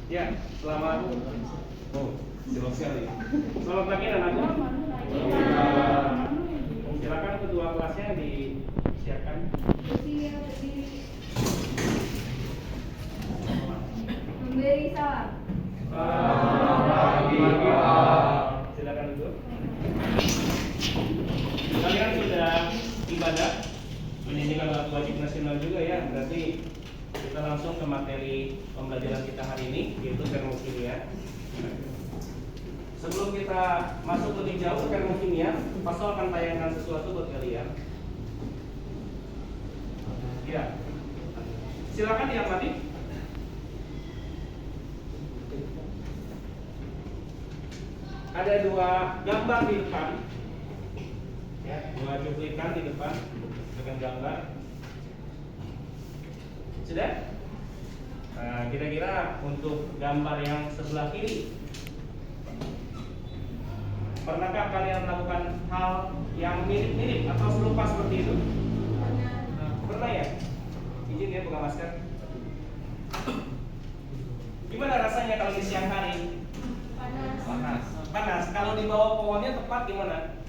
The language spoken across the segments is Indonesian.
Ya, selamat. Oh, selamat sekali. Selamat pagi anak-anakku. Silakan kedua kelasnya disiapkan. Memberi salam. Selamat pagi, Pak. Silakan duduk. Kalian sudah ibadah? Ini adalah wajib nasional juga ya, berarti kita langsung ke materi pembelajaran kita hari ini, yaitu termokimia. Sebelum kita masuk lebih jauh ke termokimia, Pastor akan tayangkan sesuatu buat kalian. Ya, silakan diamati. Ada dua gambar di depan, ya, dua cuplikan di depan dengan gambar. Sudah? Nah, kira-kira untuk gambar yang sebelah kiri, pernahkah kalian melakukan hal yang mirip-mirip atau serupa seperti itu? Pernah ya? Izin ya buka masker. Gimana rasanya kalau di siang hari? Panas. Panas. Kalau di bawah pohonnya tepat gimana?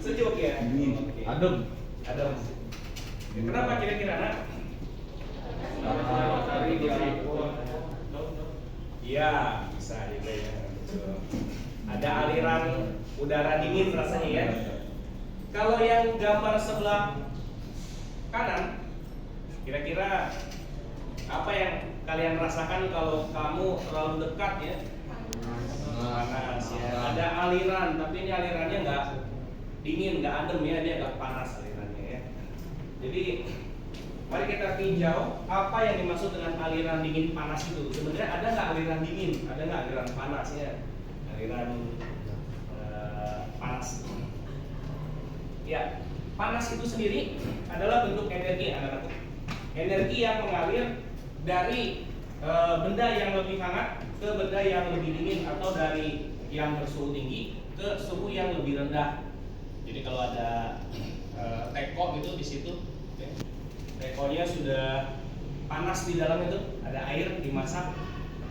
Sejuk ya? Oke. Adem. Kenapa kira-kira nak? Iya, bisa juga ya. Ada aliran udara dingin rasanya ya. Kalau yang gambar sebelah kanan, kira-kira apa yang kalian rasakan kalau kamu terlalu dekat ya? Panas ya. Ada aliran, tapi ini alirannya nggak dingin, nggak adem ya, dia agak panas alirannya ya. Jadi mari kita tinjau apa yang dimaksud dengan aliran dingin panas itu. Sebenarnya ada nggak aliran dingin, ada nggak aliran panas ya? Aliran panas. Ya, panas itu sendiri adalah bentuk energi anak-anak. Energi yang mengalir dari benda yang lebih hangat ke benda yang lebih dingin, atau dari yang bersuhu tinggi ke suhu yang lebih rendah. Jadi kalau ada teko gitu di situ, okay, tekonya sudah panas di dalam itu, ada air dimasak,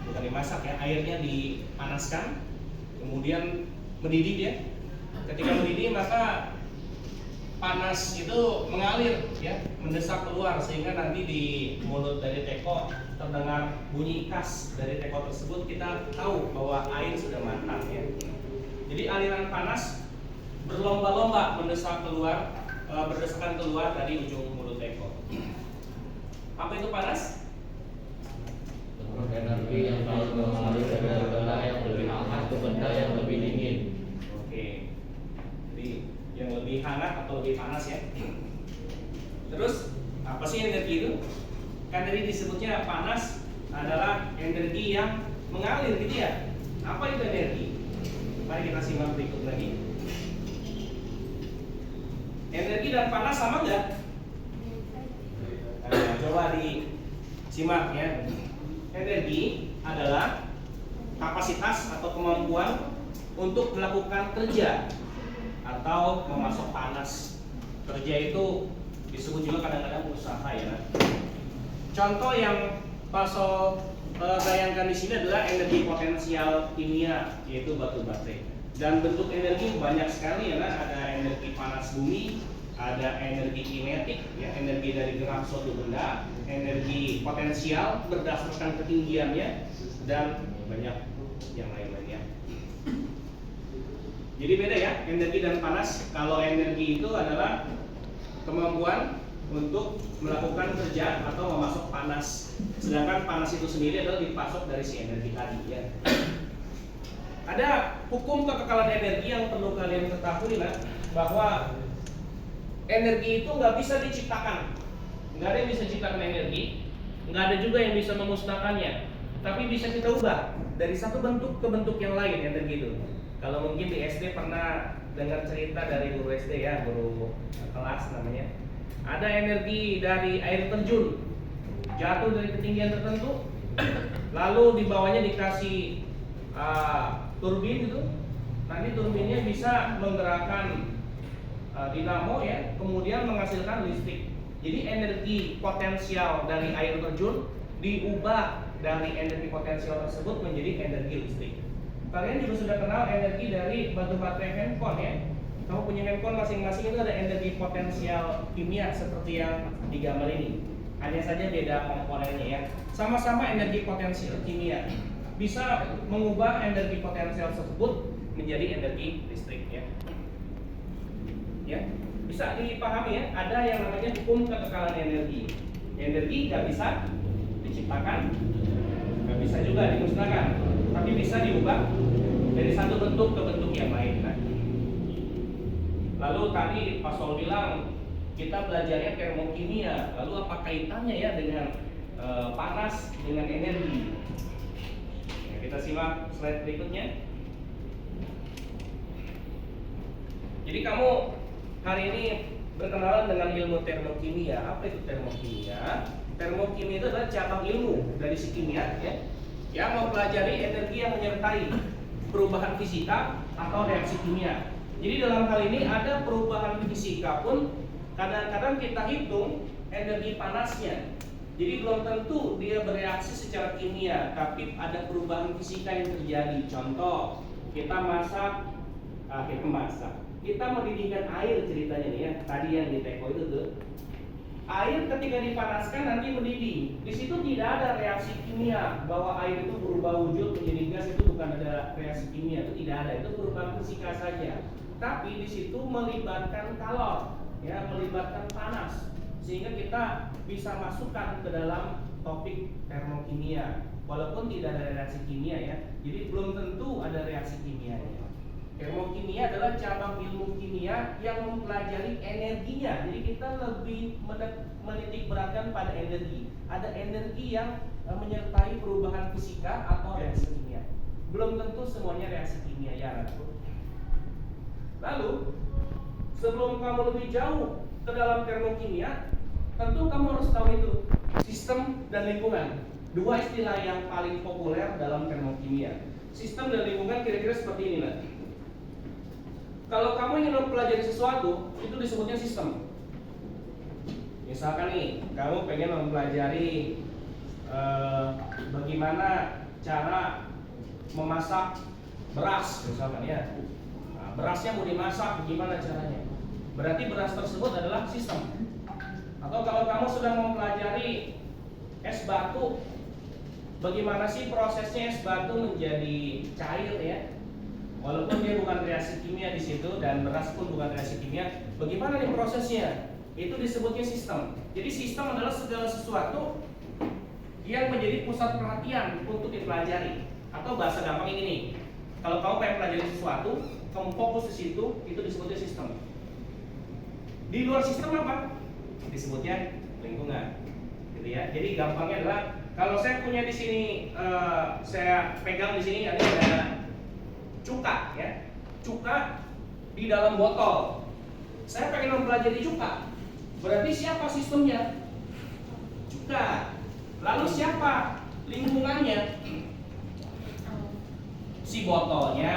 bukan dimasak ya, airnya dipanaskan, kemudian mendidih ya. Ketika mendidih maka panas itu mengalir ya, mendesak keluar, sehingga nanti di mulut dari teko terdengar bunyi khas dari teko tersebut. Kita tahu bahwa air sudah matang ya. Jadi aliran panas berlomba-lomba mendesak keluar, berdesakan keluar dari ujung mulut teko. Apa itu panas? Energi yang selalu mengalir dari benda yang lebih hangat ke benda yang lebih dingin. Oke. Jadi yang lebih hangat atau lebih panas ya. Terus apa sih energi itu? Kan tadi disebutnya panas adalah energi yang mengalir gitu ya. Apa itu energi? Mari kita simak berikut lagi. Energi dan panas sama nggak? Nah, coba disimak ya. Energi adalah kapasitas atau kemampuan untuk melakukan kerja atau memasok panas. Kerja itu disebut juga kadang-kadang usaha ya. Contoh yang Pasol bayangkan di sini adalah energi potensial kimia, yaitu batu baterai. Dan bentuk energi banyak sekali ya, ada energi panas bumi, ada energi kinetik, ya, energi dari gerak suatu benda, energi potensial berdasarkan ketinggiannya, dan banyak yang lain-lainnya. Jadi beda ya, energi dan panas. Kalau energi itu adalah kemampuan untuk melakukan kerja atau memasok panas, sedangkan panas itu sendiri adalah dipasok dari si energi tadi ya. Ada hukum kekekalan energi yang perlu kalian ketahui lah, bahwa energi itu nggak bisa diciptakan, nggak ada yang bisa ciptakan energi, nggak ada juga yang bisa memusnahkannya, tapi bisa kita ubah dari satu bentuk ke bentuk yang lain energi itu. Kalau mungkin di SD pernah dengar cerita dari guru SD ya, guru kelas namanya. Ada energi dari air terjun, jatuh dari ketinggian tertentu, lalu di bawahnya dikasih turbin gitu. Nanti turbinnya bisa menggerakkan dinamo ya, kemudian menghasilkan listrik. Jadi energi potensial dari air terjun diubah dari energi potensial tersebut menjadi energi listrik. Kalian juga sudah kenal energi dari batu baterai handphone ya. Kamu punya handphone masing-masing itu ada energi potensial kimia seperti yang digambar ini. Hanya saja beda komponennya ya. Sama-sama energi potensial kimia. Bisa mengubah energi potensial tersebut menjadi energi listrik ya. Ya, bisa dipahami ya. Ada yang namanya hukum ketekanan energi. Energi nggak bisa diciptakan, nggak bisa juga dimusnahkan, tapi bisa diubah dari satu bentuk ke bentuk yang lain. Nah. Lalu tadi Pak Sol bilang kita belajarnya termokimia. Lalu apa kaitannya ya dengan panas dengan energi? Nah, kita simak slide berikutnya. Jadi kamu hari ini berkenalan dengan ilmu termokimia. Apa itu termokimia? Termokimia itu adalah cabang ilmu dari si kimia ya, yang mempelajari energi yang menyertai perubahan fisika atau reaksi kimia. Jadi dalam hal ini ada perubahan fisika pun kadang-kadang kita hitung energi panasnya. Jadi belum tentu dia bereaksi secara kimia, tapi ada perubahan fisika yang terjadi. Contoh, kita mendidihkan air ceritanya nih ya. Tadi yang di teko itu tuh. Air ketika dipanaskan nanti mendidih. Di situ tidak ada reaksi kimia bahwa air itu berubah wujud menjadi gas, itu bukan ada reaksi kimia, itu tidak ada. Itu perubahan fisika saja. Tapi di situ melibatkan kalor, ya, melibatkan panas, sehingga kita bisa masukkan ke dalam topik termokimia. Walaupun tidak ada reaksi kimia ya, jadi belum tentu ada reaksi kimianya. Termokimia adalah cabang ilmu kimia yang mempelajari energinya. Jadi kita lebih menitik beratkan pada energi. Ada energi yang menyertai perubahan fisika atau reaksi kimia. Belum tentu semuanya reaksi kimia ya. Lalu sebelum kamu lebih jauh ke dalam termokimia, tentu kamu harus tahu itu sistem dan lingkungan. Dua istilah yang paling populer dalam termokimia. Sistem dan lingkungan kira-kira seperti ini lah. Kalau kamu ingin mempelajari sesuatu, itu disebutnya sistem. Misalkan nih, kamu pengen mempelajari bagaimana cara memasak beras, misalkan ya. Nah, berasnya mau dimasak, gimana caranya? Berarti beras tersebut adalah sistem. Atau kalau kamu sedang mempelajari es batu, bagaimana sih prosesnya es batu menjadi cair ya? Walaupun dia bukan reaksi kimia di situ dan beras pun bukan reaksi kimia, bagaimana nih prosesnya? Itu disebutnya sistem. Jadi sistem adalah segala sesuatu yang menjadi pusat perhatian untuk dipelajari. Atau bahasa gampang ini nih, kalau kamu pengen pelajari sesuatu, kamu fokus di situ, itu disebutnya sistem. Di luar sistem apa? Disebutnya lingkungan, gitu ya. Jadi gampangnya adalah kalau saya punya di sini, saya pegang di sini ada cuka ya, cuka di dalam botol. Saya pengen mempelajari cuka. Berarti siapa sistemnya? Cuka. Lalu siapa lingkungannya? Si botolnya.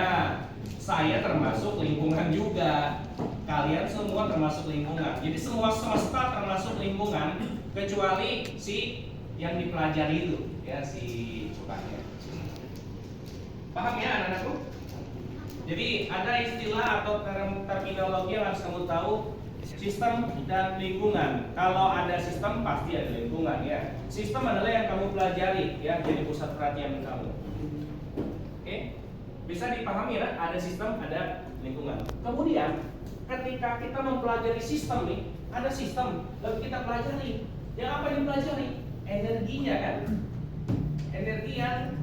Saya termasuk lingkungan juga. Kalian semua termasuk lingkungan. Jadi semua semesta termasuk lingkungan kecuali si yang dipelajari itu, ya, si cukanya. Paham ya anak-anakku? Jadi ada istilah atau terminologi yang harus kamu tahu, sistem dan lingkungan. Kalau ada sistem pasti ada lingkungan ya. Sistem adalah yang kamu pelajari ya, jadi pusat perhatian kamu. Oke? Bisa dipahami ya, ada sistem, ada lingkungan. Kemudian ketika kita mempelajari sistem nih, ada sistem, lalu kita pelajari. Ya apa yang dipelajari? Energinya kan? Energi yang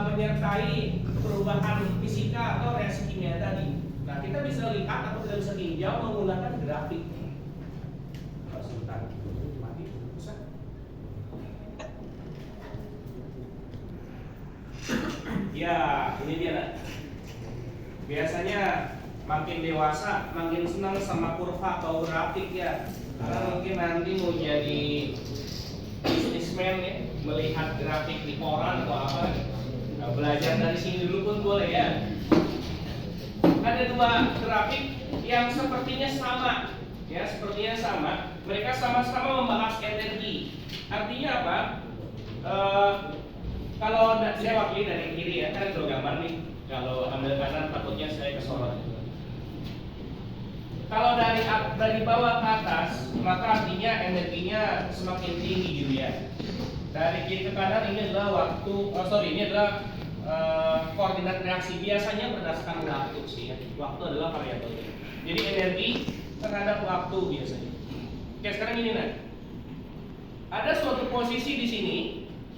menyertai perubahan fisika atau reaksi kimia tadi. Nah, kita bisa lihat atau kita bisa tinjau menggunakan grafik. Sebentar, mati, bisa. Ya, ini dia nak. Biasanya makin dewasa makin senang sama kurva atau grafik ya. Karena mungkin nanti mau jadi businessman ya, melihat grafik di koran atau apa. Nah, belajar dari sini dulu pun boleh ya. Ada dua grafik yang sepertinya sama, ya sepertinya sama. Mereka sama-sama membahas energi. Artinya apa? Kalau saya wakili dari kiri ya, kan kalau gambar nih. Kalau ambil kanan takutnya saya kesorot. Kalau dari bawah ke atas, maka artinya energinya semakin tinggi gitu ya. Dari kiri ke kanan ini adalah ini adalah koordinat reaksi, biasanya berdasarkan waktu sih ya. Waktu adalah variabelnya. Jadi energi terhadap waktu biasanya. Oke, sekarang ini nah. Ada suatu posisi di sini,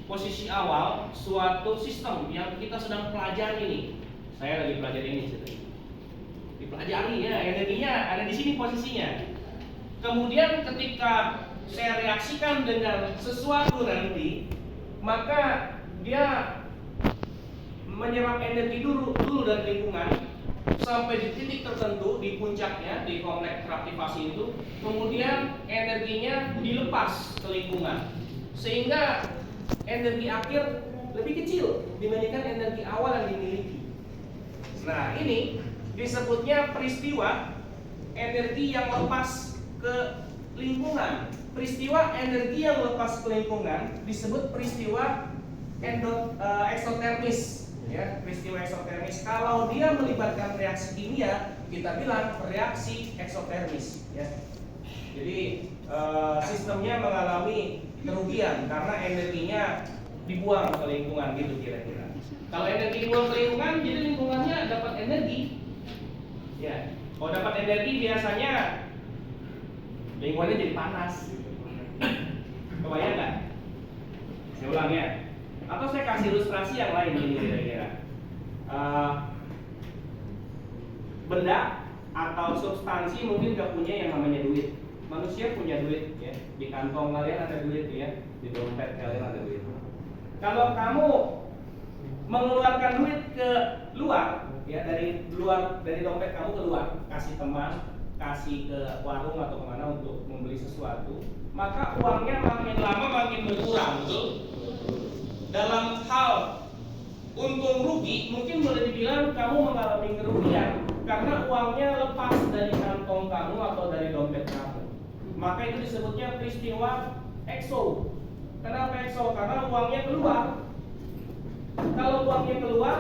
posisi awal suatu sistem yang kita sedang pelajari nih. Saya lagi pelajari ini ceritanya. Dipelajari ya, energinya ada di sini posisinya. Kemudian ketika saya reaksikan dengan sesuatu nanti, maka dia menyerap energi dulu dari lingkungan sampai di titik tertentu di puncaknya di kompleks reaktivasi itu, kemudian energinya dilepas ke lingkungan sehingga energi akhir lebih kecil dibandingkan energi awal yang dimiliki. Nah, ini disebutnya peristiwa energi yang lepas ke lingkungan. Peristiwa energi yang lepas ke lingkungan disebut peristiwa eksotermis. Ya, peristiwa eksotermis. Kalau dia melibatkan reaksi kimia, kita bilang reaksi eksotermis. Ya. Jadi sistemnya mengalami kerugian karena energinya dibuang ke lingkungan gitu kira-kira. Kalau energi dibuang ke lingkungan, jadi lingkungannya dapat energi. Ya, kalau dapat energi biasanya lingkungannya jadi panas. Kebayang nggak? Saya ulang ya. Atau saya kasih ilustrasi yang lain ini kira-kira. Benda atau substansi mungkin gak punya yang namanya duit. Manusia punya duit ya. Di kantong kalian ada duit ya. Di dompet kalian ada duit. Kalau kamu mengeluarkan duit ke luar ya, dari dompet kamu keluar, kasih teman, kasih ke warung atau kemana untuk membeli sesuatu, maka uangnya makin lama makin berkurang, betul? Dalam hal untung rugi, mungkin boleh dibilang kamu mengalami kerugian karena uangnya lepas dari kantong kamu atau dari dompet kamu. Maka itu disebutnya peristiwa exo. Kenapa exo? Karena uangnya keluar. Kalau uangnya keluar,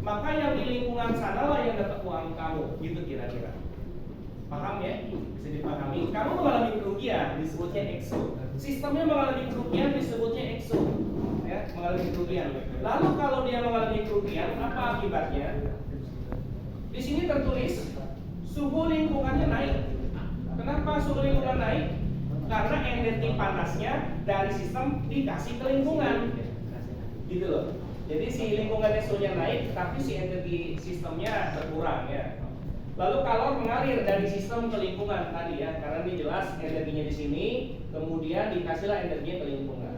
maka yang di lingkungan sana lah yang dapat uang kamu, gitu kira-kira. Paham ya? Bisa dipahami. Kamu mengalami kerugian, disebutnya exo. Sistemnya mengalami kerugian, disebutnya exo. Ya, mengalami kerugian. Lalu kalau dia mengalami kerugian, apa akibatnya? Di sini tertulis suhu lingkungannya naik. Kenapa suhu lingkungan naik? Karena energi panasnya dari sistem dikasih ke lingkungan. Gitu loh. Jadi si lingkungannya suhunya naik, tapi si energi sistemnya berkurang ya. Lalu kalor mengalir dari sistem ke lingkungan tadi ya, karena ini jelas energinya di sini, kemudian dikasihlah energinya ke lingkungan.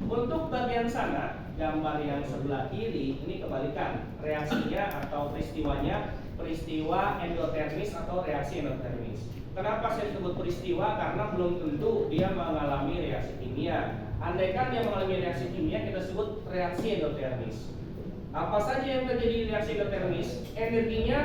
Untuk bagian sana, gambar yang sebelah kiri ini kebalikan reaksinya atau peristiwanya, peristiwa endotermis atau reaksi endotermis. Kenapa saya sebut peristiwa? Karena belum tentu dia mengalami reaksi kimia. Andaikan dia mengalami reaksi kimia, kita sebut reaksi endotermis. Apa saja yang terjadi di reaksi endotermis? Energinya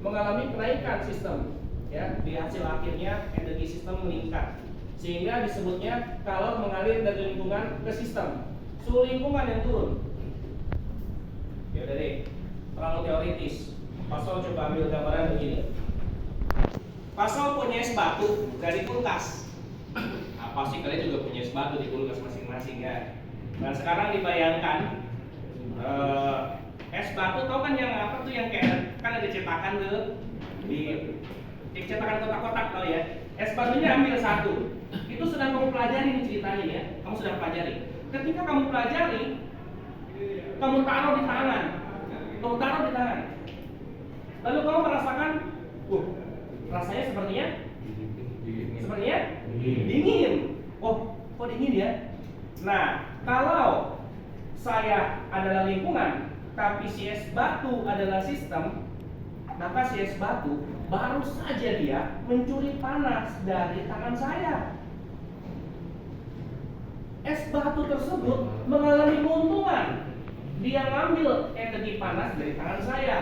mengalami kenaikan sistem, ya, di hasil akhirnya energi sistem meningkat, sehingga disebutnya kalor mengalir dari lingkungan ke sistem. Suhu lingkungan yang turun. Ya udah deh, terlalu teoritis. Pasal coba ambil gambaran begini. Pasal punya es batu dari kulkas. Nah, pasti kalian juga punya es batu di kulkas masing-masing ya. Nah sekarang dibayangkan es batu, tau kan yang apa tuh yang kayak kan ada cetakan tuh di cetakan kotak-kotak tau ya. Es batunya ambil satu. Itu sedang kamu pelajari nih ceritanya ya. Kamu sedang pelajari. Ketika kamu pelajari, kamu taruh di tangan. Lalu kamu merasakan, rasanya sepertinya dingin. Oh, kok dingin ya? Nah, kalau saya adalah lingkungan, tapi si es batu adalah sistem, maka si es batu baru saja dia mencuri panas dari tangan saya. Es batu tersebut mengalami keuntungan. Dia ngambil energi panas dari tangan saya,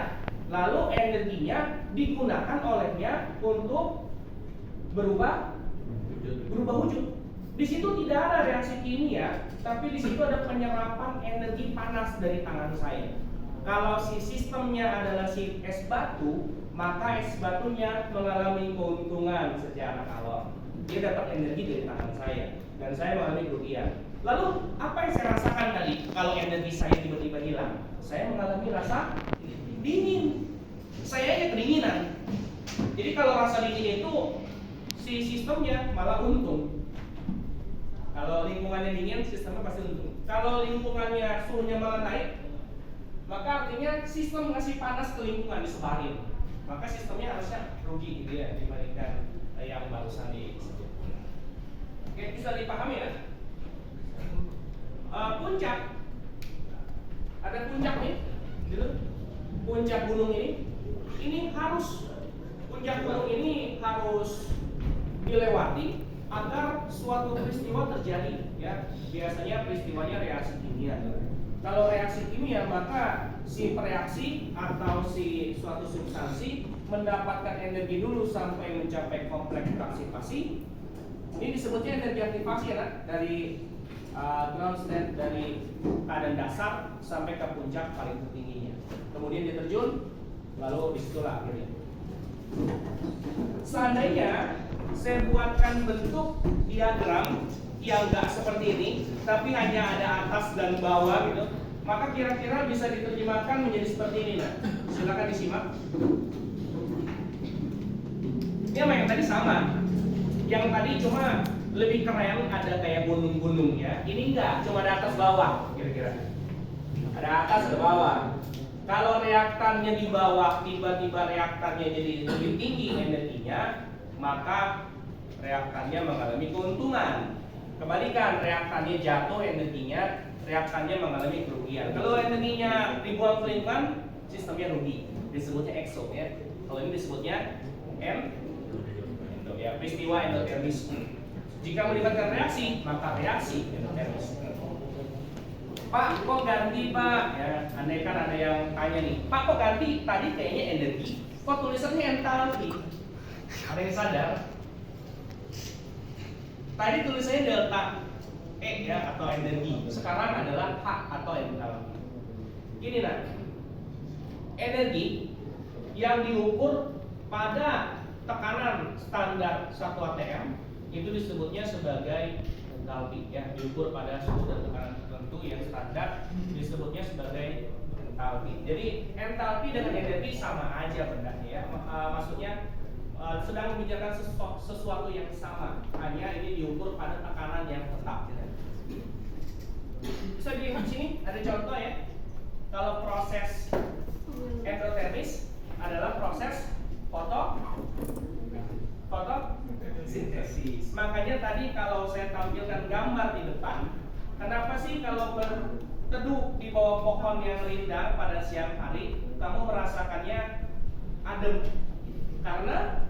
lalu energinya digunakan olehnya untuk berubah wujud. Di situ tidak ada reaksi kimia, tapi di situ ada penyerapan energi panas dari tangan saya. Kalau si sistemnya adalah si es batu, maka es batunya mengalami keuntungan secara kalor. Dia dapat energi dari tangan saya, dan saya mengalami kerugian. Lalu apa yang saya rasakan tadi? Kalau energi saya tiba-tiba hilang, saya mengalami rasa dingin. Saya kedinginan. Jadi kalau rasa dingin itu si sistemnya malah untung. Kalau lingkungannya dingin, sistemnya pasti untung. Kalau lingkungannya suhunya malah naik, maka artinya sistem ngasih panas ke lingkungan disebarin. Maka sistemnya harusnya rugi gitu ya dibandingkan yang barusan disebut. Oke, bisa dipahami ya? Puncak, ada puncak nih, gitu. Puncak gunung ini harus puncak gunung ini harus dilewati agar suatu peristiwa terjadi, ya. Biasanya peristiwanya reaksi kimia. Kalau reaksi kimia, maka si pereaksi atau si suatu substansi mendapatkan energi dulu sampai mencapai kompleks aktivasi. Ini disebutnya energi aktivasi ya, dari ground state, dari keadaan dasar sampai ke puncak paling tertingginya. Kemudian dia terjun, lalu disitulah akhirnya. Seandainya saya buatkan bentuk diagram yang enggak seperti ini, tapi hanya ada atas dan bawah gitu, maka kira-kira bisa diterjemahkan menjadi seperti ini. Nah, silakan disimak. Ini sama yang tadi sama. Yang tadi cuma lebih keren, ada kayak gunung-gunung ya. Ini enggak, cuma ada atas bawah kira-kira. Ada atas dan bawah. Kalau reaktannya di bawah, tiba-tiba reaktannya jadi lebih tinggi energinya, maka reaktannya mengalami keuntungan. Kebalikan, reaktannya jatuh energinya, reaktannya mengalami kerugian. Kalau energinya dibuang ke lingkungan, sistemnya rugi. Disebutnya exo ya. Kalau ini disebutnya endo ya, peristiwa endotermis. Jika melibatkan reaksi, maka reaksi endotermis. Pak, kok ganti Pak? Ya, andai kan ada yang tanya nih, Pak kok ganti? Tadi kayaknya energi, kok tulisannya entalpi? Ada yang sadar? Tadi tulisannya delta E ya atau energi. Sekarang adalah H atau entalpi. Gini nah, energi yang diukur pada tekanan standar 1 atm itu disebutnya sebagai entalpi ya, diukur pada suhu dan tekanan tertentu yang standar disebutnya sebagai entalpi. Jadi entalpi dengan energi sama aja bendanya ya. Maksudnya sedang membicarakan sesuatu yang sama, hanya ini diukur pada tekanan yang tetap. Bisa dilihat sini ada contoh ya. Kalau proses endotermis adalah proses fotosintesis. Makanya tadi kalau saya tampilkan gambar di depan, kenapa sih kalau berteduh di bawah pohon yang rindang pada siang hari kamu merasakannya adem? Karena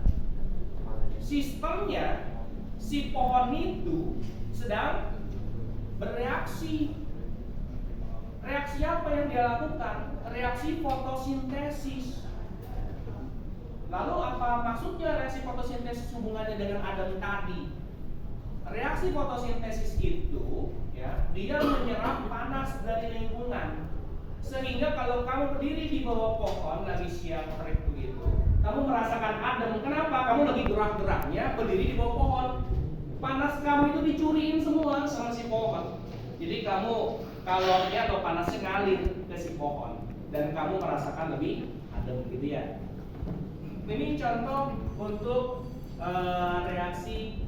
sistemnya si pohon itu sedang bereaksi. Reaksi apa yang dia lakukan? Reaksi fotosintesis. Lalu apa maksudnya reaksi fotosintesis hubungannya dengan adem tadi? Reaksi fotosintesis itu ya, dia menyerap panas dari lingkungan. Sehingga kalau kamu berdiri di bawah pohon lagi siang terik begitu, kamu merasakan adem. Kenapa? Kamu lagi gerak-geraknya berdiri di bawah pohon. Panas kamu itu dicuriin semua sama si pohon. Jadi kamu kalornya atau panasnya ngalir ke si pohon dan kamu merasakan lebih adem gitu ya. Ini contoh untuk reaksi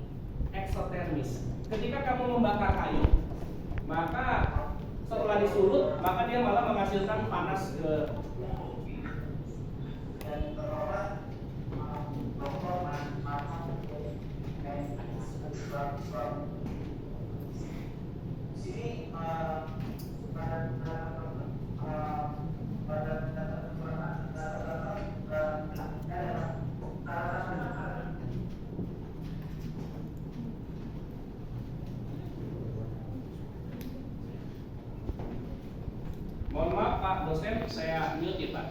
eksotermis. Ketika kamu membakar kayu, maka setelah disulut, maka dia malah menghasilkan panas ke mohon maaf Pak dosen, saya mute ya Pak.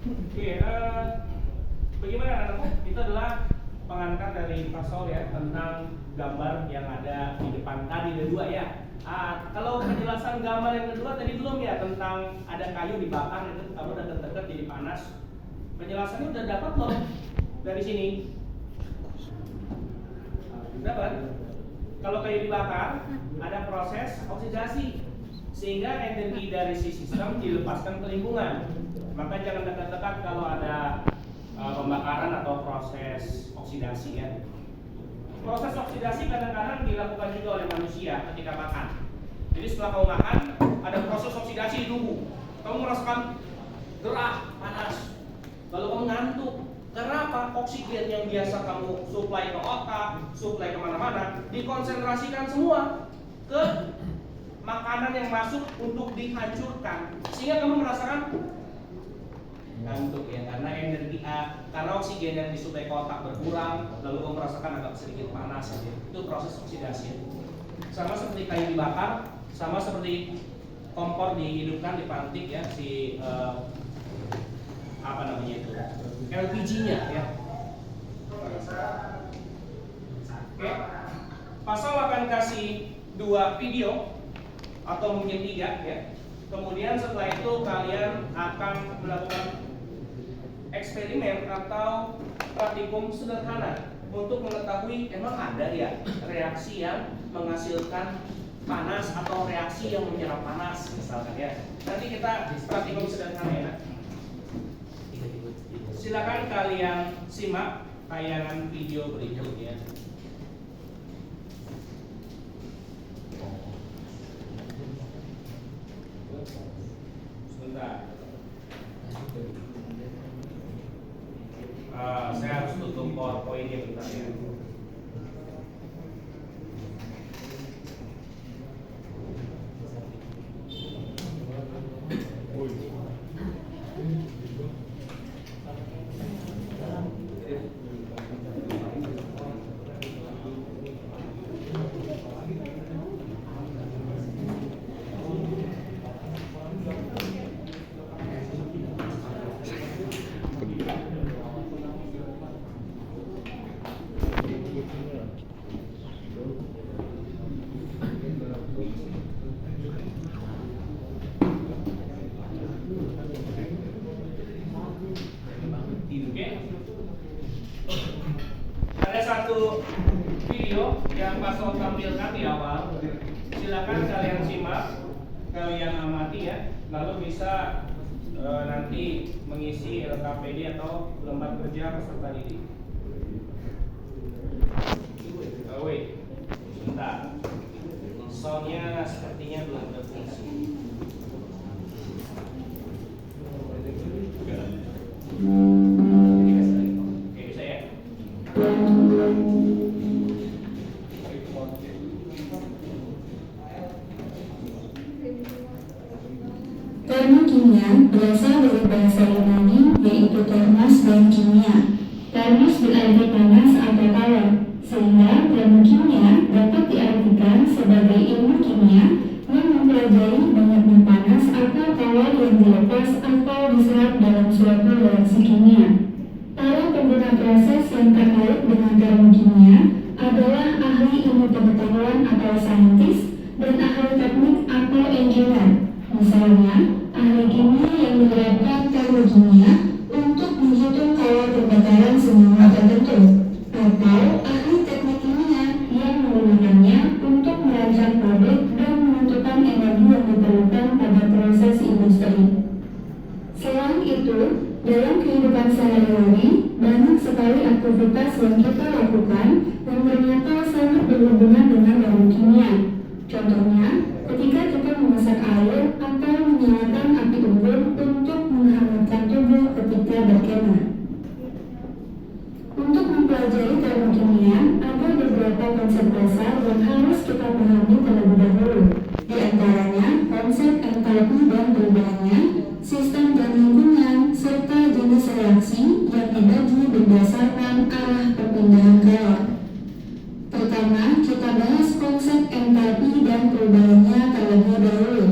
Oke, itu adalah pengantar dari Pasol ya tentang gambar yang ada di depan tadi ada dua ya. Kalau penjelasan gambar yang kedua tadi belum ya tentang ada kayu dibakar itu kamu udah deket-deket jadi panas. Penjelasannya udah dapat loh dari sini. Dapat? Kalau kayu dibakar ada proses oksidasi sehingga energi dari si sistem dilepaskan ke lingkungan. Maka jangan dekat-dekat kalau ada pembakaran atau proses oksidasi ya. Proses oksidasi kadang-kadang dilakukan juga oleh manusia ketika makan. Jadi setelah kamu makan ada proses oksidasi di tubuh. Kamu merasakan gerah, panas. Lalu kamu ngantuk. Karena apa? Oksigen yang biasa kamu suplai ke otak, suplai kemana-mana, dikonsentrasikan semua ke makanan yang masuk untuk dihancurkan. Sehingga kamu merasakan ngantuk ya, karena energi karena oksigen yang disuplai ke otak berkurang, lalu kamu merasakan agak sedikit panas ya. Itu proses oksidasi. Sama seperti kayu dibakar, sama seperti kompor dihidupkan, dipantik ya si apa namanya itu LPG-nya ya. Oke, Pasal akan kasih 2 video atau mungkin 3 ya. Kemudian setelah itu kalian akan melakukan eksperimen atau praktikum sederhana untuk mengetahui emang ada ya reaksi yang menghasilkan panas atau reaksi yang menyerap panas misalkan ya. Nanti kita praktikum sederhana ya. Silakan kalian simak tayangan video berikutnya. Sebentar. Saya harus tutup PowerPoint-nya bentar ya. Ada satu video yang Pasol tampilkan di awal. Silakan kalian simak, kalian amati ya. Lalu bisa nanti mengisi LKPD atau lembar kerja peserta didik. Wait, sebentar. Soundnya sepertinya belum berfungsi. Oke, bisa ya? Termokimia berasal dari bahasa Yunani yaitu termos dan kimia. Termos berarti panas atau tawar, sehingga termokimia dapat diartikan sebagai ilmu kimia yang mempelajari banyaknya panas atau tawar yang dilepas atau diserap dalam suatu reaksi kimia. Para pengguna proses yang terkait dengan termokimia adalah ahli ilmu pengetahuan atau saintis dan ahli teknik atau engineer. Misalnya, ahli kimia yang menerapkan termokimia untuk menghitung kadar pembakaran senyawa tertentu, atau ahli teknik kimia yang menggunakannya untuk merancang produk dan menentukan energi yang diperlukan pada proses industri. Selain itu, dalam kehidupan sehari-hari, banyak sekali aktivitas yang kita lakukan yang ternyata sangat berhubungan dengan termokimia. Contohnya, ketika kita memasak air atau menyalakan api unggun untuk menghangatkan tubuh ketika berkemah. Untuk mempelajari termokimia, ada beberapa konsep dasar yang harus kita pahami terlebih dahulu. Di antaranya, konsep entalpi dan perubahannya, sistem dan lingkungan, serta jenis reaksi yang dibagi berdasarkan arah perpindahan kalor. Pertama, kita bahas konsep entalpi dan perubahannya terlebih dahulu.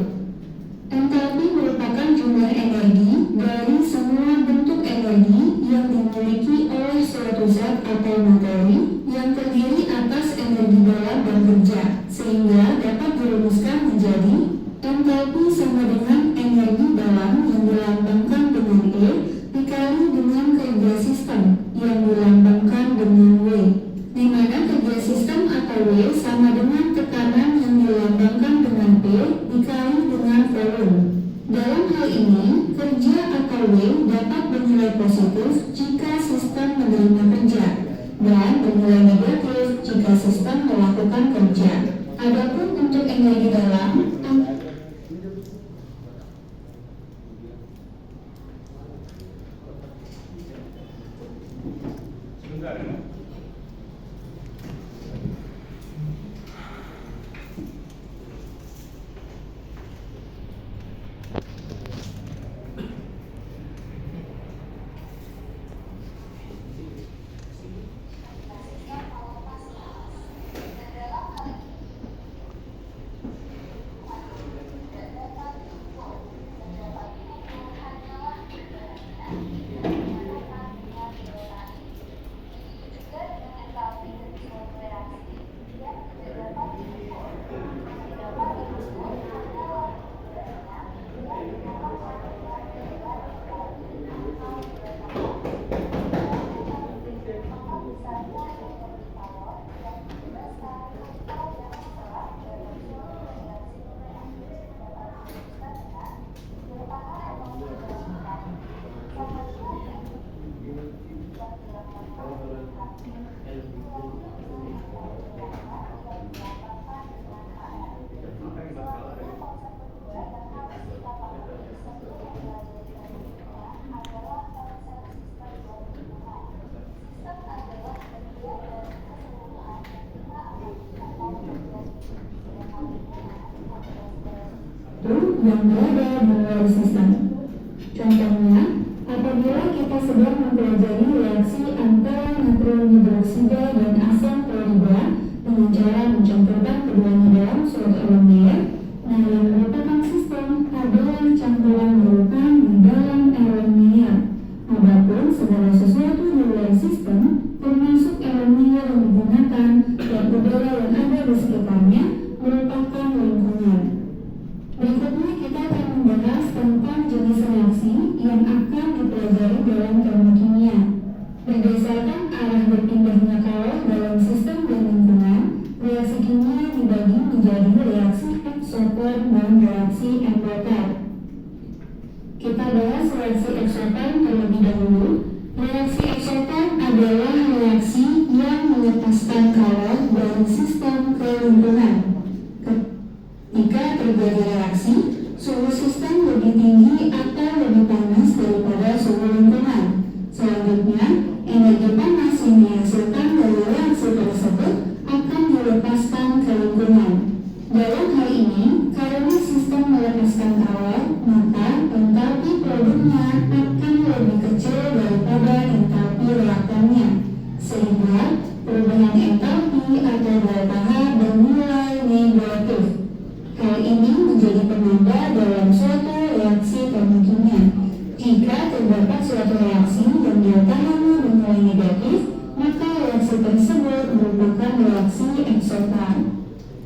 Entalpi merupakan jumlah energi dari semua bentuk energi yang dimiliki oleh suatu atau materi yang terdiri atas energi dalam dan kerja, sehingga dapat dirumuskan menjadi entalpi sama dengan energi dalam yang dilambangkan dengan E dikali dengan kerja sistem yang dilambangkan dengan W, di mana kerja sistem atau W sama dengan tekanan yang dilambangkan dengan P dikali dengan volume. Dalam hal ini, kerja atau W dapat bernilai positif jika sistem menerima kerja dan bernilai negatif jika sistem melakukan kerja. Adapun untuk energi dalam, Sebentar ya. yang berada di luar sistem. Contohnya, apabila kita sedang mempelajari reaksi antara natron hidroksida dan asam klorida dengan cara mencampurkan keduanya dalam suatu aromat, nah yang merupakan sistem adalah campuran larutan di dalam aromat. Adapun segala sesuatu di luar sistem, termasuk aromat yang digunakan dan udara yang ada di sekitarnya, merupakan lingkungan. Berikutnya kita akan membahas tentang jenis reaksi yang akan dipelajari dalam termokimia. Berdasarkan arah berpindahnya kalor dalam sistem dan lingkungan, reaksi kimia dibagi menjadi reaksi eksoterm dan reaksi endoterm. Kita bahas reaksi eksoterm terlebih dahulu. Reaksi eksoterm adalah reaksi yang melepaskan kalor dari sistem ke lingkungan. Jika terjadi reaksi, suhu sistem lebih tinggi atau lebih panas daripada suhu lingkungan. Selanjutnya, energi panas yang dihasilkan dari reaksi tersebut akan dilepaskan ke lingkungan. Dalam hal ini, karena sistem melepaskan kalor, maka entalpi produknya akan lebih kecil daripada entalpi reaktannya, sehingga perubahan entalpi atau delta H bernilai negatif. Hal ini menjadi penanda dalam suatu reaksi termokimia. Jika terdapat suatu reaksi yang delta H-nya bernilai negatif, maka reaksi tersebut merupakan reaksi eksoterm.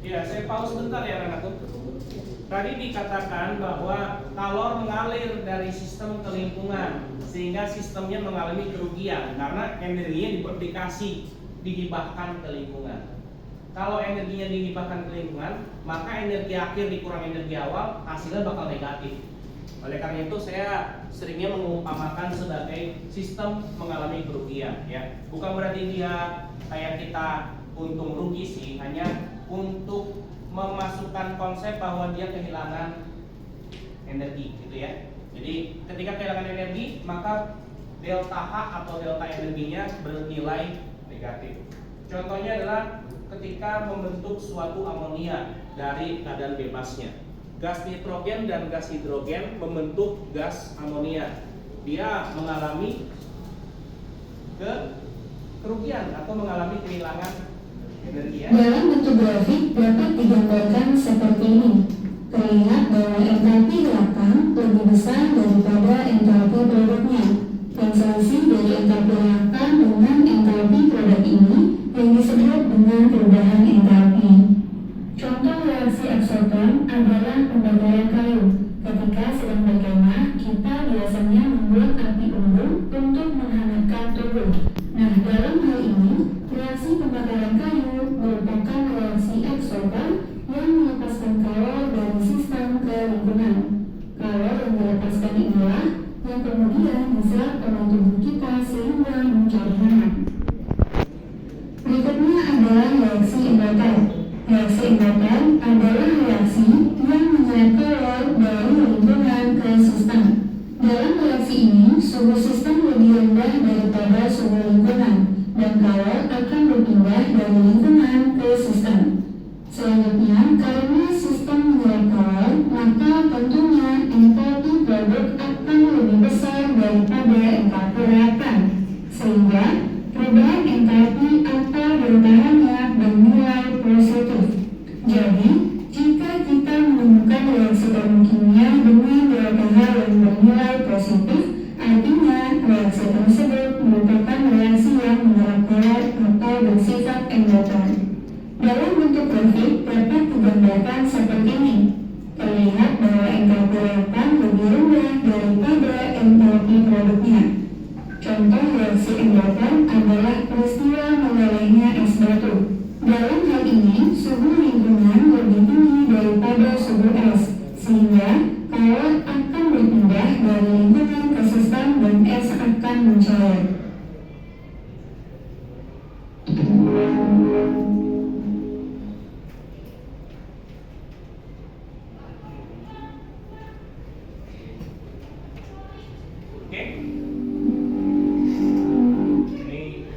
Ya, saya pause sebentar ya anak-anakku. Tadi dikatakan bahwa kalor mengalir dari sistem ke lingkungan, sehingga sistemnya mengalami kerugian karena energinya dihibahkan ke lingkungan. Kalau energinya dihibahkan ke lingkungan, maka energi akhir dikurang energi awal, hasilnya bakal negatif. Oleh karena itu saya seringnya mengumpamakan sebagai sistem mengalami kerugian, ya. Bukan berarti dia kayak kita untung rugi sih, hanya untuk memasukkan konsep bahwa dia kehilangan energi, gitu ya. Jadi ketika kehilangan energi, maka delta H atau delta energinya bernilai negatif. Contohnya adalah ketika membentuk suatu amonia dari keadaan bebasnya. Gas nitrogen dan gas hidrogen membentuk gas amonia. Dia mengalami kerugian atau mengalami kehilangan energi. Dalam bentuk grafik dapat digambarkan seperti ini. Terlihat bahwa entalpi reaktan lebih besar daripada entalpi produknya. Dan selisih dari entalpi reaktan dengan entalpi produk ini yang disebut dengan perubahan entalpi. Contoh reaksi eksoton adalah pembakaran kayu. Ketika sedang berkemah, kita biasanya membuat api unggun untuk menghangatkan tubuh. Nah, dalam hal ini, reaksi pembakaran kayu merupakan reaksi eksoton yang melepaskan kalor dari sistem ke lingkungan. Kalor yang dilepaskan inilah yang kemudian diserap oleh tubuh kita sehingga mencari hangat. Berikutnya adalah reaksi endotel. Reaksi endotel adalah reaksi yang menyerap kalor dari lingkungan ke sistem. Dalam reaksi ini, suhu sistem lebih rendah daripada suhu lingkungan, dan kalor akan berpindah dari lingkungan ke sistem. Selanjutnya, karena sistem menyerap kalor, maka tentunya entalpi produk akan lebih besar daripada entalpi reaktan, sehingga perubahan entalpi atau bertahannya bernilai positif. Jadi, jika kita menemukan reaksi termokimia dengan pH yang bernilai positif, artinya reaksi tersebut merupakan reaksi yang menyerap kalor atau bersifat endotel. Dalam bentuk grafik dapat digambarkan seperti ini. Terlihat bahwa entalpi reaktan lebih rendah daripada entalpi produknya. Contoh reaksi endotel adalah peristiwa melelehnya es batu. Dalam hal ini, suhu lingkungan lebih tinggi daripada suhu es, sehingga kalor akan berpindah dari lingkungan ke sistem dan es akan mencair. Oke. Ini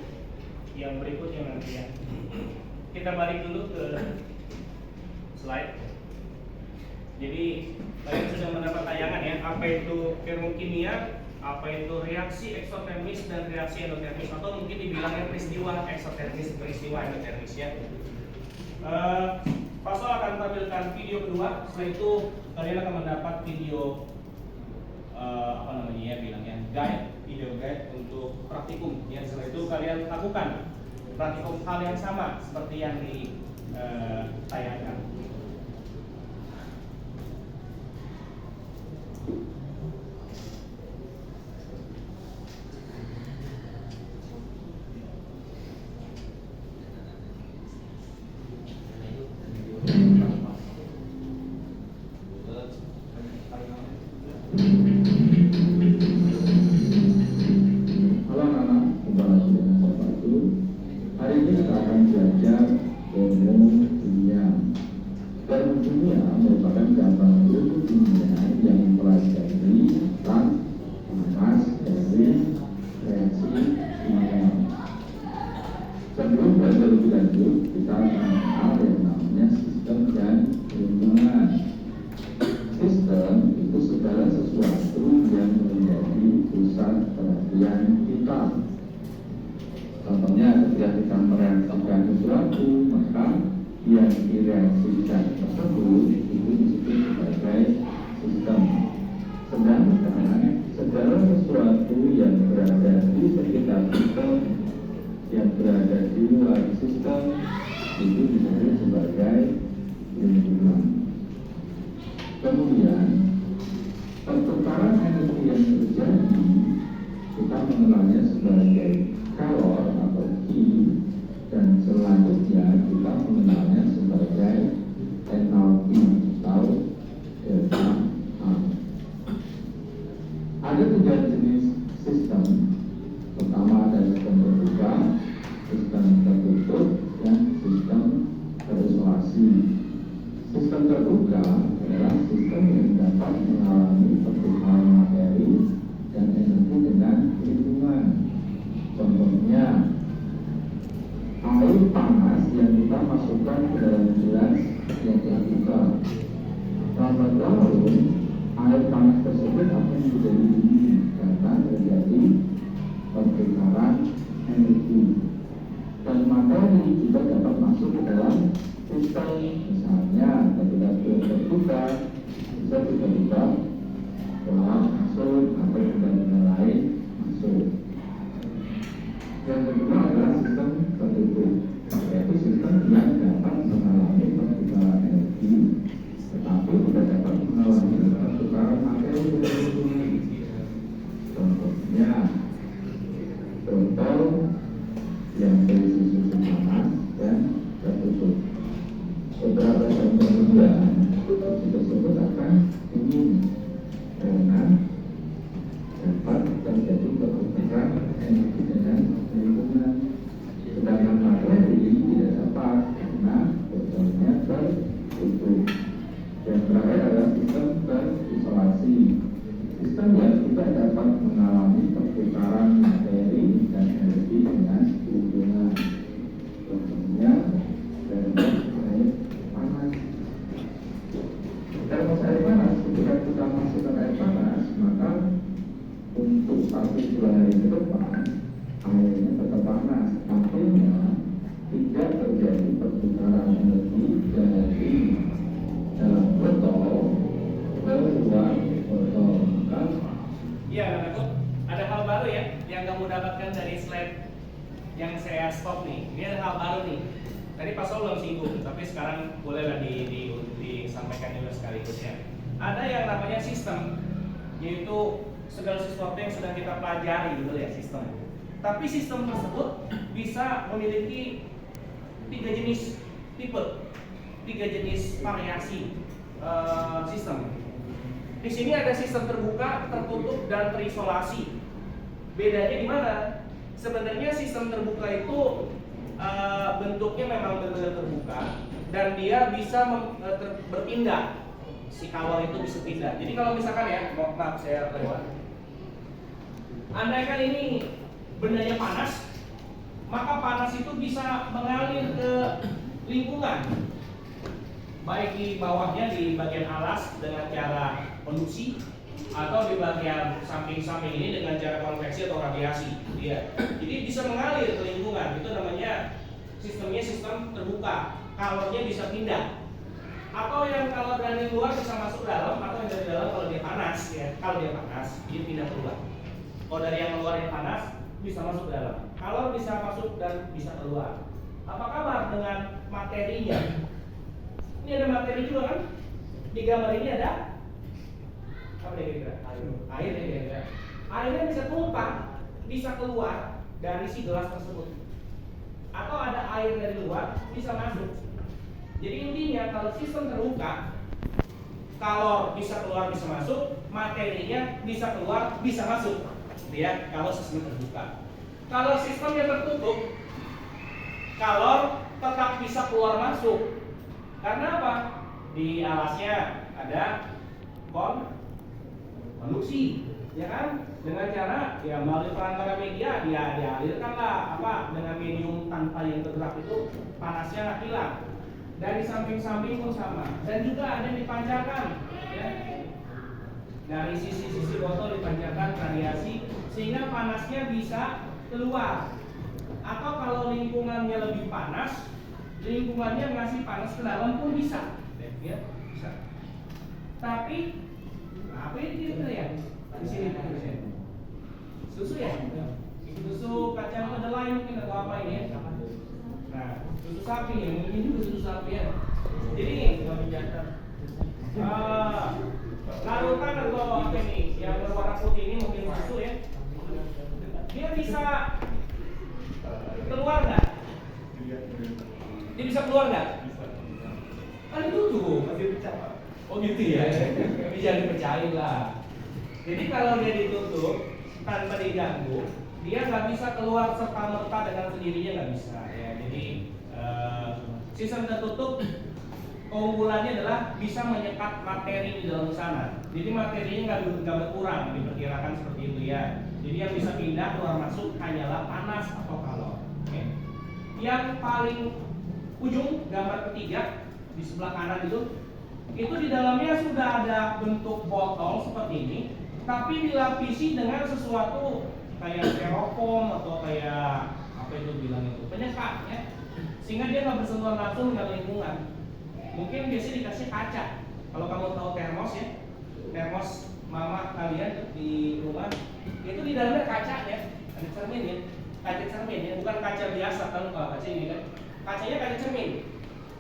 yang berikutnya nanti ya. Kita balik dulu ke slide. Jadi kalian sudah mendapat tayangan ya, apa itu termokimia, apa itu reaksi eksotermis dan reaksi endotermis, atau mungkin dibilangnya peristiwa eksotermis, peristiwa endotermis ya. Pasal akan tampilkan video kedua. Setelah itu kalian akan mendapat video bilangnya video guide untuk praktikum ya. Setelah itu kalian lakukan praktikum hal yang sama seperti yang ditayangkan. Contohnya ketika kita mereaksikan sesuatu, maka yang direaksikan tersebut itu disebut sebagai sistem. Sedangkan segala sesuatu yang berada di sekitar sistem, yang berada di luar sistem, itu disebut sebagai lingkungan. Kemudian pertukaran energi yang terjadi kita mengenalnya sebagai kalor atau Ki, dan selanjutnya kita mengenalnya sebagai entalpi atau delta A. Ada 3 jenis sistem. Pertama ada sistem terbuka, sistem tertutup, dan sistem terisolasi. Sistem terbuka adalah sistem yang dapat mengalami pertukaran materi dan energi dengan lingkungan. Contoh beberapa jam kemudian kondisi tersebut akan dingin karena dapat terjadi perubahan energi dengan lingkungan. Sedangkan materi tidak dapat karena botolnya tertutup. Yang terakhir adalah sistem terisolasi. Sistem yang tidak dapat mengalami perputaran materi dan energi dengan lingkungan. Contohnya termos air panas. Termos air panas, ketika kita masukkan air panas, maka untuk 1-2 hari ke depan airnya tetap panas, artinya tidak terjadi perputaran energi dari dalam botol ke luar botol. Iya, Anak-anakku, ada hal baru ya yang kamu dapatkan dari slide yang saya stop nih. Ini ada hal baru nih. Tadi Pak Sol belum singgung, tapi sekarang bolehlah disampaikan juga sekaligus ya. Ada yang namanya sistem, yaitu segala sesuatu yang sedang kita pelajari dulu ya sistem. Tapi sistem tersebut bisa memiliki 3 jenis tipe, 3 jenis variasi sistem. Di sini ada sistem terbuka, tertutup, dan terisolasi. Bedanya di mana? Sebenarnya sistem terbuka itu bentuknya memang benar-benar terbuka dan dia bisa berpindah. Si kawal itu bisa pindah. Jadi kalau misalkan ya, maaf saya lewat. Andaikan ini bendanya panas, maka panas itu bisa mengalir ke lingkungan. Baik di bawahnya di bagian alas dengan cara konduksi atau di bagian samping-samping ini dengan cara konveksi atau radiasi. Ya. Jadi bisa mengalir ke lingkungan. Itu namanya sistemnya sistem terbuka. Kalornya bisa pindah. Atau yang kalau dari luar bisa masuk dalam, atau yang dari dalam kalau dia panas ya. Kalau dia panas, dia pindah keluar. Kalau dari yang luar yang panas bisa masuk dalam. Kalor bisa masuk dan bisa keluar. Apa kabar dengan materinya? Ini ada materi juga kan? Di gambar ini ada apa kira-kira? Air ya kira-kira. Airnya bisa tumpah, bisa keluar dari si gelas tersebut. Atau ada air dari luar bisa masuk. Jadi intinya kalau sistem terbuka, kalor bisa keluar bisa masuk, materinya bisa keluar bisa masuk. Ya, kalau sistem terbuka. Kalau sistemnya tertutup, kalor tetap bisa keluar masuk. Karena apa? Di alasnya ada konduksi, ya kan? Dengan cara ya melalui perantara media dia dialirkanlah apa dengan medium tanpa yang bergerak itu panasnya nggak hilang. Dari samping-samping pun sama. Dan juga ada yang dipancarkan, ya. Dari sisi-sisi botol dipancarkan radiasi sehingga panasnya bisa keluar. Atau kalau lingkungannya lebih panas, lingkungannya ngasih panas ke dalam pun bisa, ya bisa. Tapi apa ini kira-kira ya? Di sini susu ya? Susu kacang kedelai mungkin atau apa ini ya? Nah, susu sapi ya, mungkin juga susu sapi ya. Jadi larutan atau apa ini yang berwarna putih ini mungkin susu ya. Dia bisa keluar nggak? Dia bisa keluar nggak? Kan itu tuh masih pecah. Oh gitu ya. Tapi jangan dipecahin lah. Jadi kalau dia ditutup tanpa diganggu, dia nggak bisa keluar serta merta dengan sendirinya, nggak bisa. Ya, jadi sistem tertutup keunggulannya adalah bisa menyekat materi di dalam sana. Jadi materinya nggak berkurang, diperkirakan seperti itu ya. Jadi yang bisa pindah keluar masuk hanyalah panas atau kalor. Okay. Yang paling ujung gambar ketiga di sebelah kanan itu di dalamnya sudah ada bentuk botol seperti ini, tapi dilapisi dengan sesuatu kayak styrofoam atau kayak apa itu bilang itu penyekat ya, sehingga dia nggak bersentuhan langsung dengan lingkungan. Mungkin biasanya dikasih kaca. Kalau kamu tahu termos ya, termos mama kalian di rumah itu di dalamnya kaca ya, ada cermin ya, kaca cermin ya, bukan kaca biasa kan kalau kaca ini kan. Kacanya kaca cermin.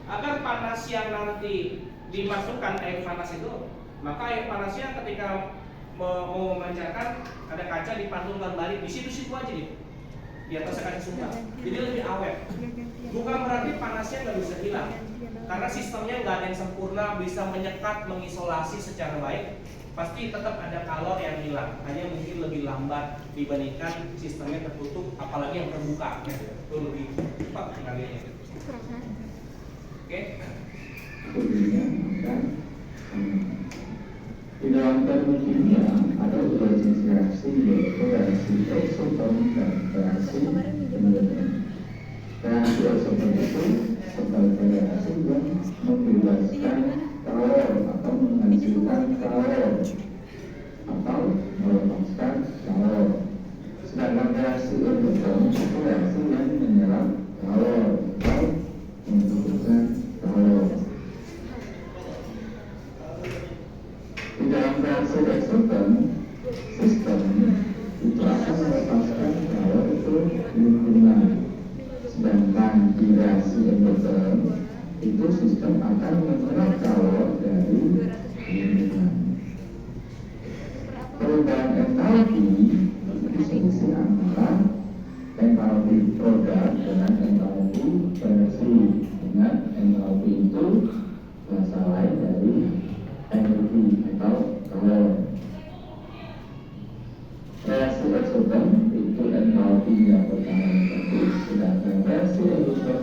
Agar panas yang nanti dimasukkan air panas itu, maka air panasnya ketika mau memancarkan ada kaca dipantulkan balik di situ-situ aja nih. di atasnya kaca sutra, jadi lebih awet. Bukan berarti panasnya nggak bisa hilang, karena sistemnya nggak ada yang sempurna bisa menyekat, mengisolasi secara baik. Pasti tetap ada kalor yang hilang, hanya mungkin lebih lambat dibandingkan sistemnya tertutup, apalagi yang terbuka, ya. Itu lebih cepat mengalirnya. Oke? Kemudian maka di dalam termokimia ada dua jenis reaksi, yaitu reaksi eksoton dan reaksi endoton. Reaksi eksoton itu sebagai reaksi yang membebaskan kalor atau menghasilkan kalor atau melepaskan kalor. Sedangkan reaksi endoton itu reaksi yang menyerap kalor atau menurunkan kalor. Di dalam reaksi eksoton, sistem itu akan melepaskan kalor itu lingkungan. Sedangkan di reaksi endoton itu sistem akan menyerap kalor dari lingkungan. Perubahan entalpi itu selisih antara entalpi produk dengan entalpi versi. Ingat, entalpi itu bahasa lain dari energi atau kalor. Reaksi eksoton itu entalpi yang bertambah negatif, sedangkan reaksi endoton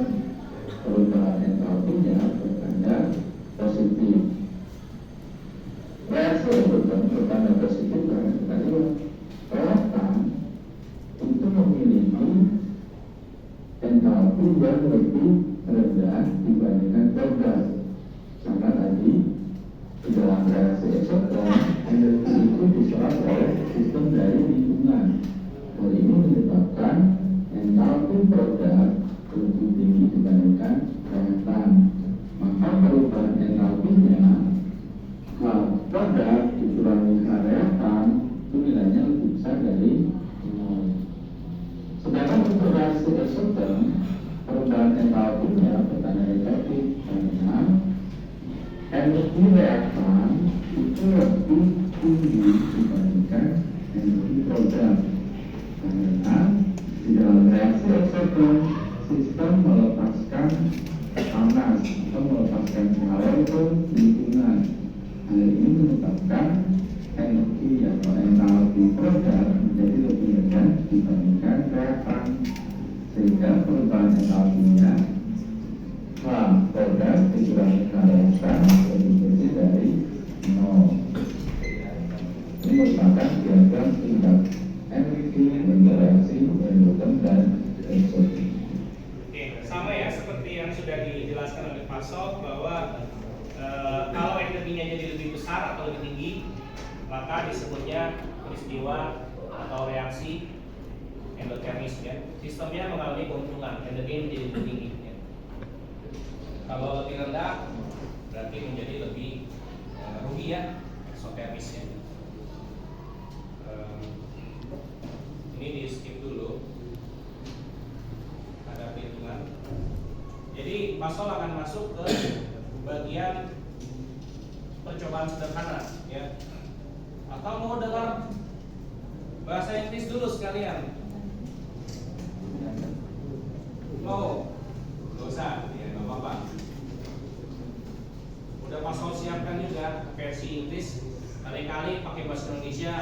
perubahan entalpinya bertanda positif. Reaksi endoton bertanda positif karena kita lihat reaktan itu memiliki entalpi yang lebih rendah dibandingkan produk. Karena tadi di dalam reaksi eksoton energi itu diserap oleh sistem dari lingkungan. Hal ini menyebabkan entalpi produk lebih tinggi dibandingkan reaktan. Maka perubahan entalpinya produk dikurangi reaktan itu nilainya lebih besar dari 0. Sedangkan untuk reaksi eksoton perubahan entalpinya bertanda negatif karena energi reaktan itu lebih tinggi dibandingkan energi produk. Karena di dalam reaksi eksoton sistem melepaskan panas atau melepaskan kalor ke lingkungan. Hal ini menyebabkan energi atau entalpi produk menjadi lebih rendah dibandingkan reaktan, sehingga perubahan entalpinya produk dikurangi reaktan lebih kecil dari 0. Ini merupakan diagram tingkat energi berreaksi endoton dan eksoton. Oke, sama ya seperti yang sudah dijelaskan oleh Pak Sof bahwa kalau energinya jadi lebih besar atau lebih tinggi, maka disebutnya peristiwa atau reaksi endotermis, ya. Sistemnya mengalami keuntungan, energi menjadi lebih tinggi, ya. Kalau lebih rendah berarti menjadi lebih rugi, ya, eksotermis, ya. Ini di skip dulu, ada perhitungan. Jadi Pasol akan masuk ke bagian percobaan sederhana, ya. Atau mau dengar bahasa Inggris dulu sekalian? Mau? Gak usah, ya gak apa-apa. Udah Pasol siapkan juga versi Inggris. Kali-kali pakai bahasa Indonesia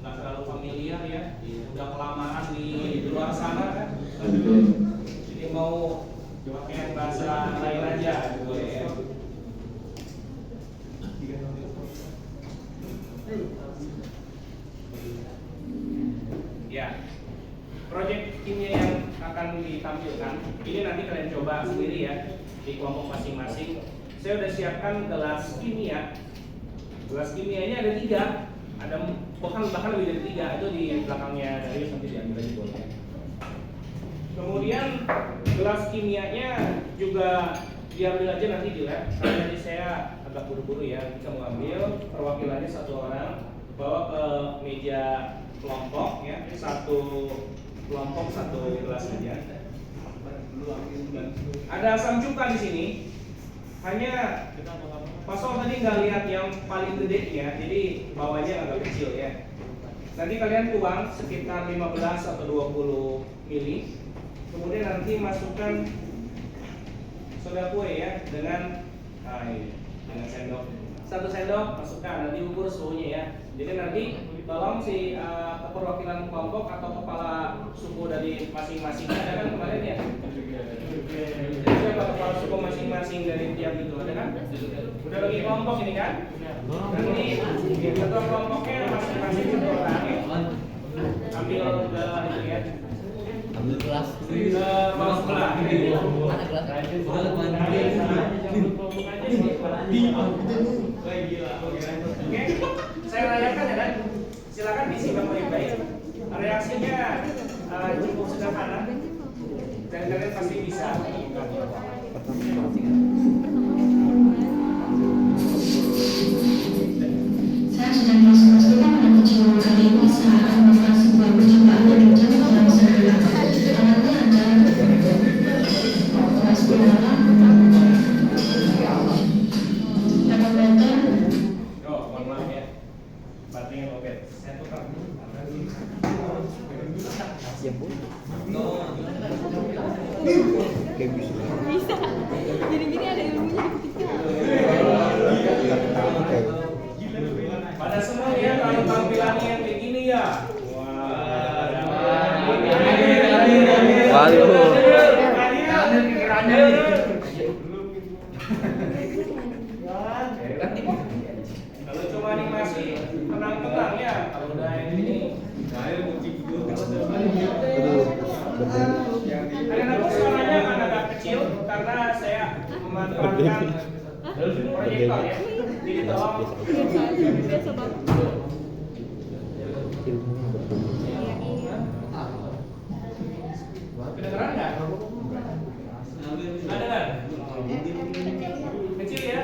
nggak terlalu familiar, ya. Udah kelamaan di luar sana, kan. Jadi mau pakai bahasa lain aja, boleh, ya. Ya, proyek kimia yang akan ditampilkan ini nanti kalian coba sendiri, ya, di kelompok masing-masing. Saya udah siapkan gelas kimia. Gelas kimia ini ada 3, ada bahkan lebih dari 3. Itu di belakangnya Darius, nanti diambil aja boleh. Kemudian gelas kimianya juga diambil aja nanti di lab. Karena tadi saya agak buru-buru, ya. Kita mengambil perwakilannya 1 orang, bawa ke meja kelompok, ya. 1 kelompok 1 gelas saja. Ada asam cuka di sini. Hanya Pasol tadi nggak lihat yang paling gede, ya. Jadi bawahnya agak kecil, ya. Nanti kalian tuang sekitar 15 atau 20 mili. Kemudian nanti masukkan soda kue ya dengan ini dengan sendok. 1 sendok masukkan, nanti ukur suhunya ya. Jadi nanti tolong si perwakilan kelompok atau kepala suku dari masing-masing ada kan kemarin ya? Siapa kepala suku masing-masing dari tiap itu ada kan? Udah bagi kelompok ini kan? Nanti ketua kelompoknya masing-masing 1 orang ya. Ambil itu ya. Ambil kelas. Mau sebelah ini. Mana kelas? Oke, saya rayakan ya kan. Silakan disimak baik-baik. Reaksinya cukup sederhana dan kalian pasti bisa. Saya sedang memastikan pada kecil kali ini saya akan melakukan sebuah percobaan terjun ke dalam sebelah. Alatnya adalah kelas dalam termometer. Oh, mohon maaf ya. Baterainya lowbat. Saya tukar. Siap pun. Bisa. Gini-gini ada ilmunya Pada semua ya kalau tampilannya yang begini ya. Waduh. Kalau cuma animasi tenang-tenang ya. Kalau udah ini kadang-kadang suaranya akan agak kecil karena saya memanfaatkan proyektor ya. Jadi tolong biasa banget. kedengeran nggak? Ada kan? Kecil ya?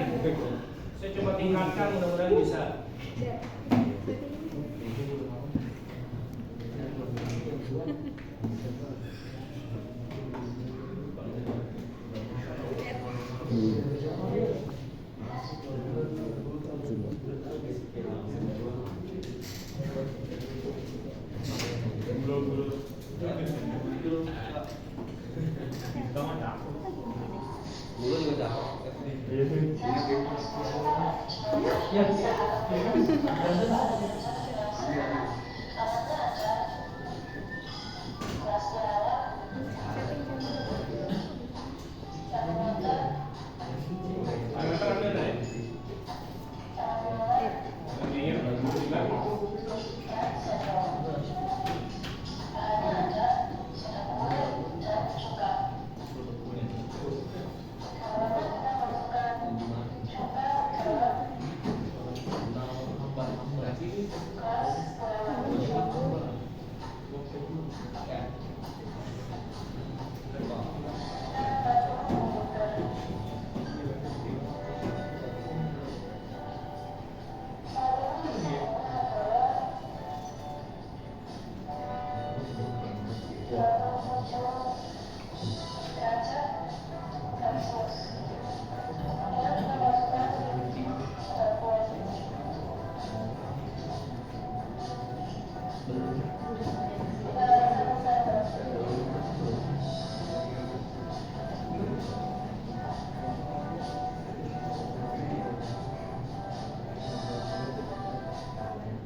Saya coba tingkatkan mudah-mudahan bisa. Dulu juga cakep.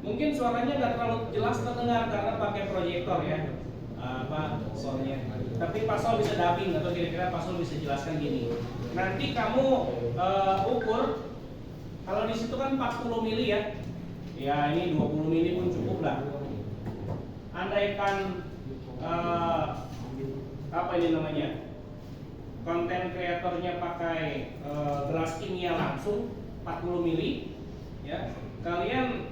Mungkin suaranya nggak terlalu jelas terdengar karena pakai proyektor ya, soalnya. Tapi Pak Sol bisa dubbing atau kira-kira Pak Sol bisa jelaskan gini. Nanti kamu ukur, kalau di situ kan 40 mili ya, ya ini 20 mili pun cukup lah. Andaikan apa ini namanya, konten kreatornya pakai gelas kimia langsung 40 mili, ya kalian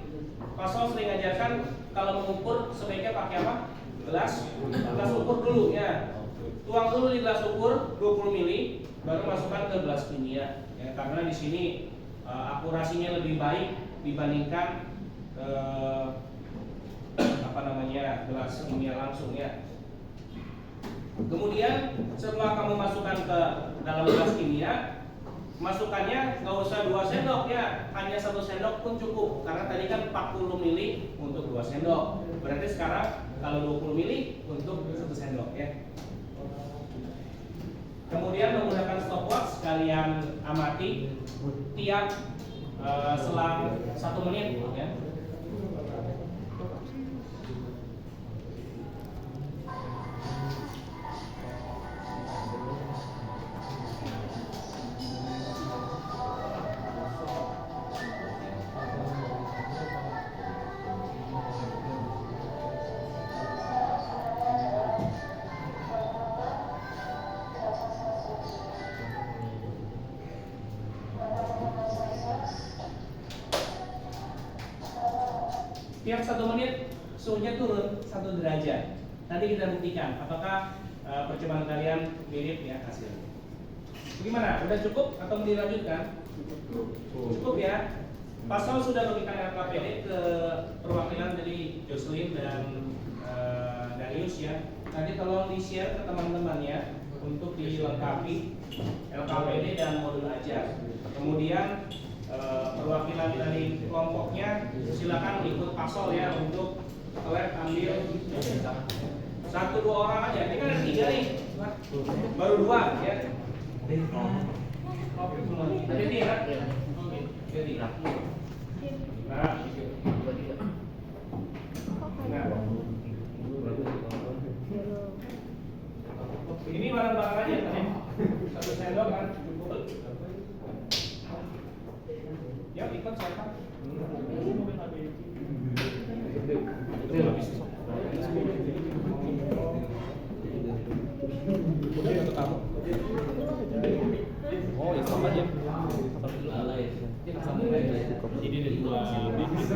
Pak Sol sering ajarkan kalau mengukur sebaiknya pakai apa? Gelas ukur dulu ya. Tuang dulu di gelas ukur 20 mili, baru masukkan ke gelas kimia. Ya, karena di sini akurasinya lebih baik dibandingkan gelas kimia langsung ya. Kemudian setelah kamu masukkan ke dalam gelas kimia, Masukannya nggak usah 2 sendok ya, hanya 1 sendok pun cukup. Karena tadi kan 40 mili untuk 2 sendok. Berarti sekarang kalau 20 mili untuk 1 sendok ya. Kemudian menggunakan stopwatch kalian amati tiap selang 1 menit ya. Tiap 1 menit suhunya turun 1 derajat. Nanti kita buktikan apakah percobaan kalian mirip ya hasilnya. Bagaimana? Udah cukup atau mau dilanjutkan? Cukup ya. Pasal sudah memberikan LKPD ke perwakilan dari Jocelyn dan Darius ya. Nanti tolong di-share ke teman-temannya untuk dilengkapi LKPD dan modul ajar. Kemudian perwakilan dari kelompoknya silakan ikut pasol ya untuk lab ambil 1-2 orang aja. Ini kan ada 3 nih, baru 2 ya. Jadi ya, jadi. Nah, ini barang-barang aja kan? 1 sendok kan cukup. Ya ikut siapa? Oh, ya sama aja. Lalai. Ini dari 2 bibit.